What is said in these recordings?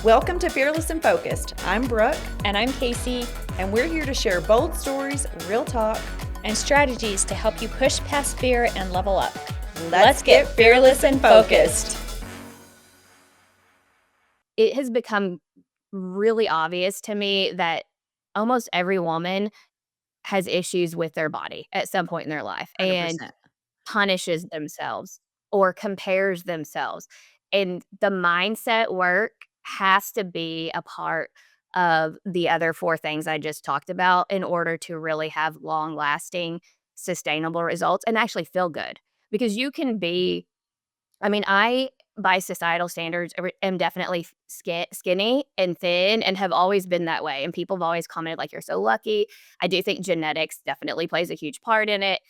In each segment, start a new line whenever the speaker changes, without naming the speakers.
Welcome to Fearless and Focused. I'm Brooke.
And I'm Casey.
And we're here to share bold stories, real talk,
and strategies to help you push past fear and level up.
Let's get fearless and focused.
It has become really obvious to me that almost every woman has issues with their body at some point in their life
100%.
and punishes themselves or compares themselves. And the mindset work has to be a part of the other four things I just talked about in order to really have long-lasting, sustainable results and actually feel good. Because you can be I, by societal standards, am definitely skinny and thin and have always been that way, and people have always commented, like, "You're so lucky." I do think genetics definitely plays a huge part in it,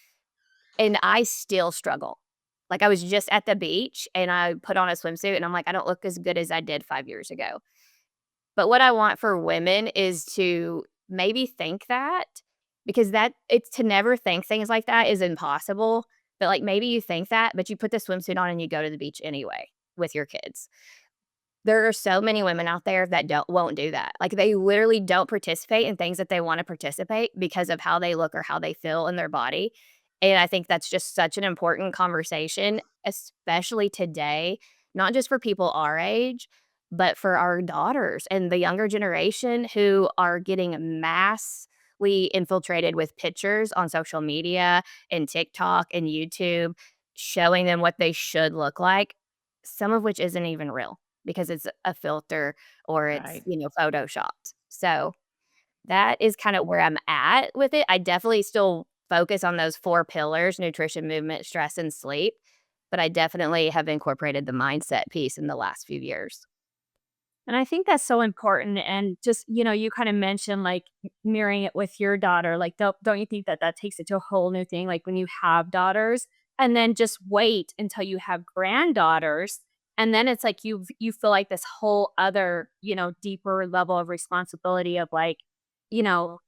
and I still struggle. Like, I was just at the beach, and I put on a swimsuit, and I'm like, "I don't look as good as I did 5 years ago." But what I want for women is to maybe think that, because it's to never think things like that is impossible, but, like, maybe you think that, but you put the swimsuit on and you go to the beach anyway with your kids. There are so many women out there that won't do that. Like, they literally don't participate in things that they wanna participate because of how they look or how they feel in their body, and I think that's just such an important conversation, especially today, not just for people our age, but for our daughters and the younger generation who are getting massively infiltrated with pictures on social media and TikTok and YouTube, showing them what they should look like, some of which isn't even real because it's a filter or it's,
Right.
photoshopped. So that is kind of where I'm at with it. I definitely still focus on those 4 pillars: nutrition, movement, stress, and sleep, but I definitely have incorporated the mindset piece in the last few years.
And I think that's so important. And just, you kind of mentioned like mirroring it with your daughter. Like, don't you think that that takes it to a whole new thing? Like when you have daughters and then just wait until you have granddaughters. And then it's like you feel like this whole other, deeper level of responsibility of like, you know,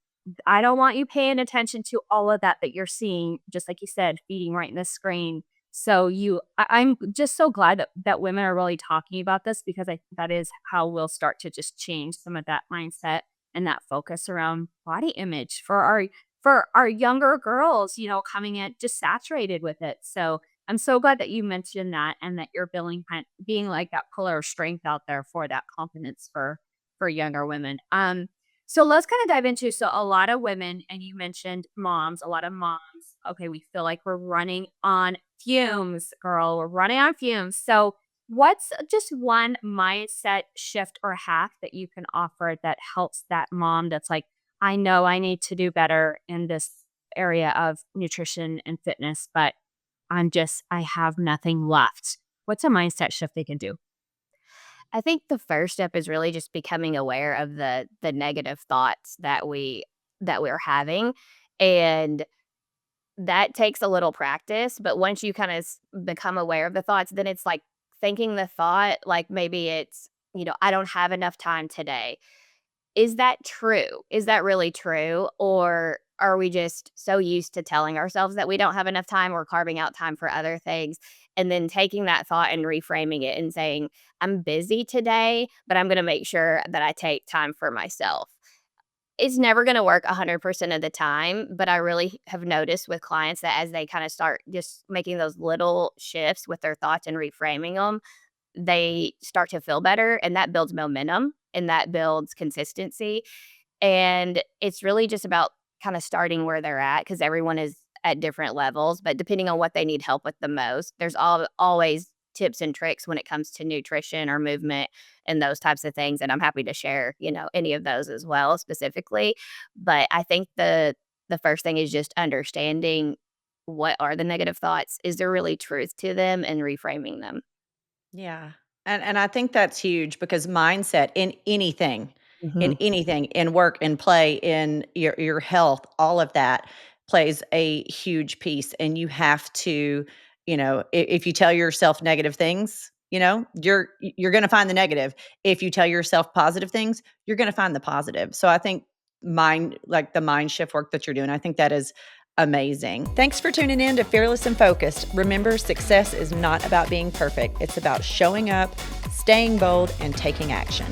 I don't want you paying attention to all of that you're seeing, just like you said, feeding right in the screen. So I'm just so glad that women are really talking about this because I think that is how we'll start to just change some of that mindset and that focus around body image for our younger girls, coming in just saturated with it. So I'm so glad that you mentioned that and that you're being like that pillar of strength out there for that confidence for younger women. So let's kind of dive into a lot of women, and you mentioned moms, a lot of moms. Okay, we feel like we're running on fumes, girl. We're running on fumes. So, what's just one mindset shift or hack that you can offer that helps that mom that's like, I know I need to do better in this area of nutrition and fitness, but I have nothing left. What's a mindset shift they can do?
I think the first step is really just becoming aware of the negative thoughts that we're having, and that takes a little practice, but once you kinda become aware of the thoughts, then it's like thinking the thought, like, maybe it's, "I don't have enough time today." Is that true? Is that really true? Or are we just so used to telling ourselves that we don't have enough time or carving out time for other things, and then taking that thought and reframing it and saying, "I'm busy today, but I'm gonna make sure that I take time for myself." It's never gonna work 100% of the time, but I really have noticed with clients that as they kinda start just making those little shifts with their thoughts and reframing them, they start to feel better, and that builds momentum, and that builds consistency, and it's really just about kinda starting where they're at because everyone is at different levels, but depending on what they need help with the most, there's always tips and tricks when it comes to nutrition or movement and those types of things, and I'm happy to share, any of those as well specifically, but I think the first thing is just understanding what are the negative thoughts, is there really truth to them, and reframing them.
Yeah. And I think that's huge because mindset in
Mhm.
anything, in work, in play, in your health, all of that plays a huge piece. And you have to, if you tell yourself negative things, you're going to find the negative. If you tell yourself positive things, you're going to find the positive. So I think the mind shift work that you're doing, I think that is amazing. Thanks for tuning in to Fearless and Focused. Remember, success is not about being perfect. It's about showing up, staying bold, and taking action.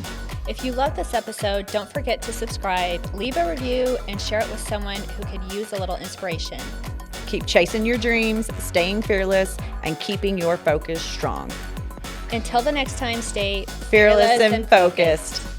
If you love this episode, don't forget to subscribe, leave a review, and share it with someone who could use a little inspiration.
Keep chasing your dreams, staying fearless, and keeping your focus strong.
Until the next time, stay
Fearless and focused.